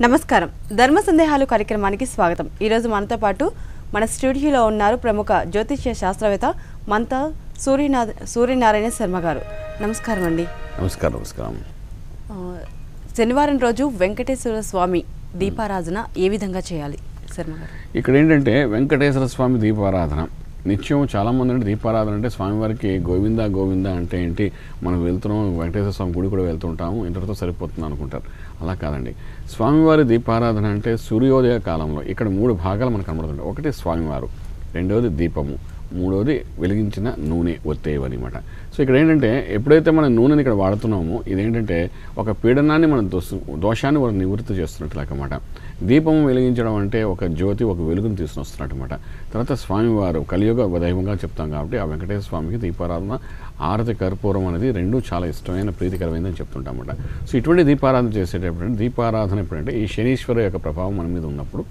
నమస్కారం. ధర్మ సందేహాలు కార్యక్రమానికి స్వాగతం. ఈరోజు మనతో పాటు మన స్టూడియోలో ఉన్నారు ప్రముఖ జ్యోతిష్య శాస్త్రవేత్త మంత సూర్యనారాయణ శర్మ గారు. నమస్కారం అండి. నమస్కారం. నమస్కారం. శనివారం రోజు వెంకటేశ్వర స్వామి దీపారాధన ఏ విధంగా చేయాలి శర్మ గారు? ఇక్కడ ఏంటంటే వెంకటేశ్వర స్వామి దీపారాధన నిత్యం చాలామంది అంటే దీపారాధన అంటే స్వామివారికి గోవింద గోవింద అంటే ఏంటి, మనం వెళ్తున్నాం వెంకటేశ్వర స్వామి గుడి కూడా వెళ్తుంటాము, ఇంతటితో సరిపోతుంది అనుకుంటారు. అలా కాదండి. స్వామివారి దీపారాధన అంటే సూర్యోదయ కాలంలో ఇక్కడ 3 భాగాలు మనకు కనబడుతుంటాయి. ఒకటి స్వామివారు, రెండవది దీపము, మూడవది వెలిగించిన నూనె ఒత్తేవి అనమాట. సో ఇక్కడ ఏంటంటే ఎప్పుడైతే మనం నూనెని ఇక్కడ వాడుతున్నామో ఇదేంటంటే ఒక పీడనాన్ని మనం దోషాన్ని మనం నివృత్తి చేస్తున్నట్లన్నమాట. దీపం వెలిగించడం అంటే ఒక జ్యోతి, ఒక వెలుగును తీసుకుని వస్తున్నట్టమాట. తర్వాత స్వామివారు కలియుగ దైవంగా చెప్తాం కాబట్టి ఆ వెంకటేశ్వర స్వామికి దీపారాధన, ఆరతి కర్పూరం అనేది రెండూ చాలా ఇష్టమైన ప్రీతికరమైనదని చెప్తుంటామన్నమాట. సో ఇటువంటి దీపారాధన చేసేటప్పుడు దీపారాధన ఎప్పుడంటే ఈ శనీశ్వర యొక్క ప్రభావం మన మీద ఉన్నప్పుడు,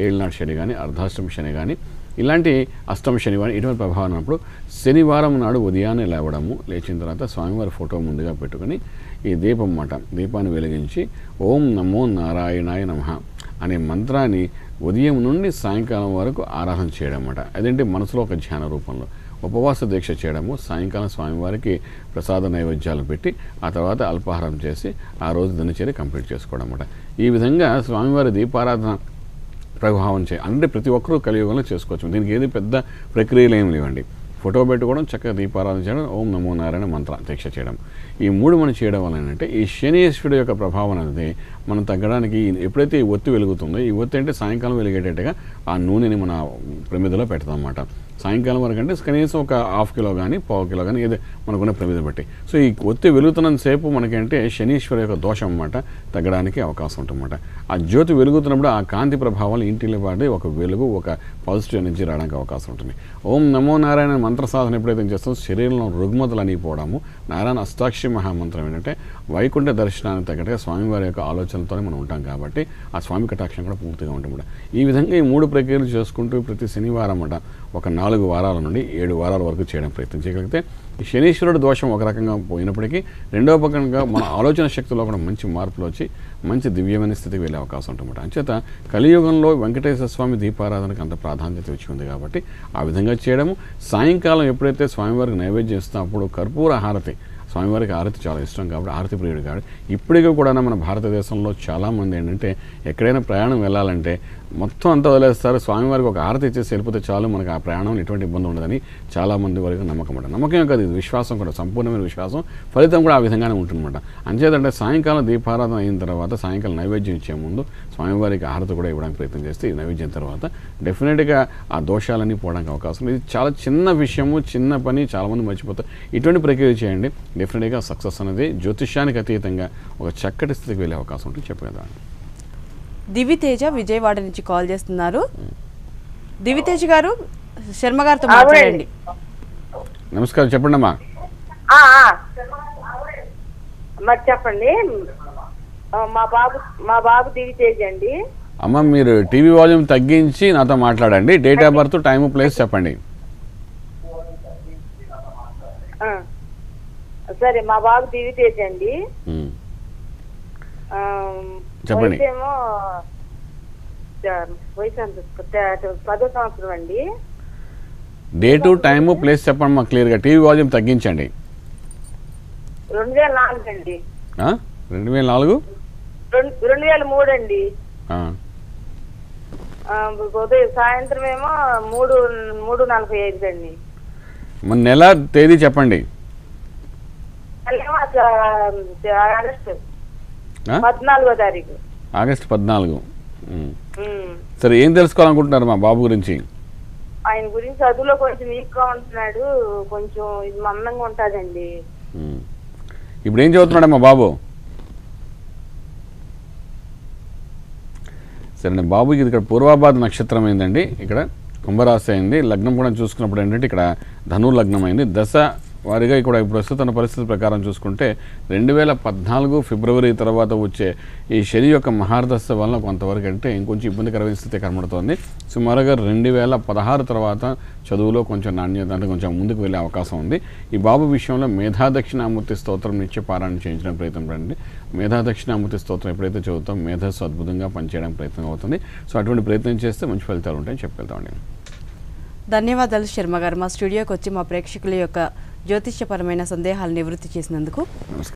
ఏళ్ళనాటి శని కానీ అర్ధాష్టమి శని కానీ ఇలాంటి అష్టమ శనివారం ఇటువంటి ప్రభావం ఉన్నప్పుడు శనివారం నాడు ఉదయాన్నే లేవడము, లేచిన తర్వాత స్వామివారి ఫోటో ముందుగా పెట్టుకుని ఈ దీపం దీపాన్ని వెలిగించి ఓం నమో నారాయణాయ నమః అనే మంత్రాన్ని ఉదయం నుండి సాయంకాలం వరకు ఆరాధన చేయడం అన్నమాట. అదేంటి మనసులో ఒక ధ్యాన రూపంలో ఉపవాస దీక్ష చేయడము, సాయంకాలం స్వామివారికి ప్రసాద నైవేద్యాలు పెట్టి ఆ తర్వాత అల్పాహారం చేసి ఆ రోజు దినచర్య కంప్లీట్ చేసుకోవడం అన్నమాట. ఈ విధంగా స్వామివారి దీపారాధన ప్రభావం అంటే ప్రతి ఒక్కరూ కలియుగంలో చేసుకోవచ్చు. దీనికి ఏది పెద్ద ప్రక్రియలు ఏమి లేవండి. ఫోటో పెట్టుకోవడం, చక్కగా దీపారాధన చేయడం, ఓం నమో నారాయణ మంత్ర దీక్ష చేయడం, ఈ 3 మనం చేయడం వల్ల ఏంటంటే ఈ శనీశ్వరుడు యొక్క ప్రభావం అనేది మనం తగ్గడానికి ఎప్పుడైతే ఈ ఒత్తి వెలుగుతుందో, ఈ ఒత్తి అంటే సాయంకాలం వెలిగేటట్టుగా ఆ నూనెని మన ప్రమిదలో పెడతాం అన్నమాట. సాయంకాలం వరకు అంటే కనీసం ఒక ½ కిలో కానీ పావు కిలో కానీ ఏదో మనకున్న ప్రమిద బట్టి. సో ఈ ఒత్తి వెలుగుతున్నంతసేపు మనకంటే శనీశ్వరు యొక్క దోషం అన్నమాట తగ్గడానికి అవకాశం ఉంటుందన్నమాట. ఆ జ్యోతి వెలుగుతున్నప్పుడు ఆ కాంతి ప్రభావాలు ఇంటిలో పాటి ఒక వెలుగు, ఒక పాజిటివ్ ఎనర్జీ రావడానికి అవకాశం ఉంటుంది. ఓం నమో నారాయణ మంత్ర సాధన ఎప్పుడైతే చేస్తామో శరీరంలో రుగ్మతలు అనిపోవడము, నారాయణ అష్టాక్షి మహామంత్రం ఏంటంటే వైకుంఠ దర్శనానికి తగ్గట్టుగా స్వామివారి యొక్క ఆలోచనలతోనే మనం ఉంటాం కాబట్టి ఆ స్వామి కటాక్షం కూడా పూర్తిగా ఉంటుంది. ఈ విధంగా ఈ 3 ప్రక్రియలు చేసుకుంటూ ప్రతి శనివారం ఒక 4 వారాల నుండి 7 వారాల వరకు చేయడం ప్రయత్నం చేయగలిగితే ఈ శనీశ్వరుడు దోషం ఒక రకంగా పోయినప్పటికీ రెండవ పక్కనగా మన ఆలోచన శక్తిలో కూడా మంచి మార్పులు వచ్చి మంచి దివ్యమైన స్థితికి వెళ్ళే అవకాశం ఉంటుంది. అంచేత కలియుగంలో వెంకటేశ్వర స్వామి దీపారాధనకు అంత ప్రాధాన్యత వచ్చి ఉంది కాబట్టి ఆ విధంగా చేయడము. సాయంకాలం ఎప్పుడైతే స్వామివారికి నైవేద్యం ఇస్తాం అప్పుడు కర్పూర హారతి, స్వామివారికి ఆరతి చాలా ఇష్టం కాబట్టి ఆరతి ప్రియుడు కాబట్టి ఇప్పటికీ కూడా మన భారతదేశంలో చాలామంది ఏంటంటే ఎక్కడైనా ప్రయాణం వెళ్ళాలంటే మొత్తం అంతా వదిలేస్తారు, స్వామివారికి ఒక ఆరతి ఇచ్చేసి వెళ్ళిపోతే చాలు, మనకు ఆ ప్రయాణం ఎటువంటి ఇబ్బంది ఉండదని చాలామంది వరకు నమ్మకం ఉంటుంది. నమ్మకం కాదు, ఇది విశ్వాసం కూడా, సంపూర్ణమైన విశ్వాసం. ఫలితం కూడా ఆ విధంగానే ఉంటుందన్నమాట. అంచేతంటే సాయంకాలం దీపారాధన అయిన తర్వాత సాయంకాలం నైవేద్యం ఇచ్చే ముందు స్వామివారికి ఆరతి కూడా ఇవ్వడానికి ప్రయత్నం చేస్తే ఈ నైవేద్యం తర్వాత డెఫినెట్గా ఆ దోషాలన్నీ పోవడానికి అవకాశం. ఇది చాలా చిన్న విషయము, చిన్న పని, చాలామంది మర్చిపోతారు. ఇటువంటి ప్రక్రియ చేయండి, డెఫినెట్గా సక్సెస్ అనేది జ్యోతిష్యానికి అతీతంగా ఒక చక్కటి స్థితికి వెళ్ళే అవకాశం ఉంటుంది. చెప్పగలరా? దివితేజ విజయవాడ నుంచి కాల్ చేస్తున్నారు. దివితేజ గారు శర్మ గారితో మాట్లాడండి. నమస్కారం, చెప్పండి అమ్మా. మరి చెప్పండి. మా బాబు దివితేజ్ అండి. అమ్మ మీరు టీవీ వాల్యూమ్ తగ్గించి నాతో మాట్లాడండి. Date of birth, time, place చెప్పండి. సరే, మా బాబు దివితేజ్ అండి. చెప్పండి. వయసు 10వ సంవత్సరం అండి. డేటు, టైము, ప్లేస్ చెప్పండి మా క్లియర్గా. టీవీ వాల్యూమ్ తగ్గించండి. 2004 అండి. 2004? 2003 అండి. ఉదయం సాయంత్రం ఏమో 3:45 అండి. మన నెల తేదీ చెప్పండి. ఆగస్టు 14. సరే, ఏం తెలుసుకోవాలనుకుంటున్నారు మా బాబు గురించి? ఆయన గురించి చదువులో కొంచెం వీక్ గా ఉంటున్నాడు, కొంచెం ఇది మందంగా ఉంటాడండి. ఇప్పుడు ఏం చదువుతున్నాడు మా బాబు? సరే, బాబుకి ఇక్కడ పూర్వాభాద్ర నక్షత్రం అయిందండి, ఇక్కడ కుంభరాశి అయింది. లగ్నం కూడా చూసుకున్నప్పుడు ఏంటంటే ఇక్కడ ధను లగ్నం అయింది. దశ వారిగా ఇక్కడ ప్రస్తుత పరిస్థితి ప్రకారం చూసుకుంటే 2014 ఫిబ్రవరి తర్వాత వచ్చే ఈ శని యొక్క మహార్దశ వలన కొంతవరకు అంటే ఇంకొంచెం ఇబ్బందికరమైన స్థితి కనబడుతోంది. సుమారుగా 2016 తర్వాత చదువులో కొంచెం నాణ్యత అంటే కొంచెం ముందుకు వెళ్ళే అవకాశం ఉంది. ఈ బాబు విషయంలో మేధా దక్షిణామూర్తి స్తోత్రం నిత్య పారాయణ చేయించిన ప్రయత్నం రండి. మేధా దక్షిణామూర్తి స్తోత్రం ఎప్పుడైతే చదువుతాం మేధస్సు అద్భుతంగా పనిచేయడానికి ప్రయత్నం అవుతుంది. సో అటువంటి ప్రయత్నం చేస్తే మంచి ఫలితాలు ఉంటాయని చెప్పెళ్తామండి. ధన్యవాదాలు శర్మ గారు, మా స్టూడియోకి వచ్చి మా ప్రేక్షకుల యొక్క జ్యోతిష్యపరమైన సందేహాలు నివృత్తి చేసినందుకు. నమస్కారం.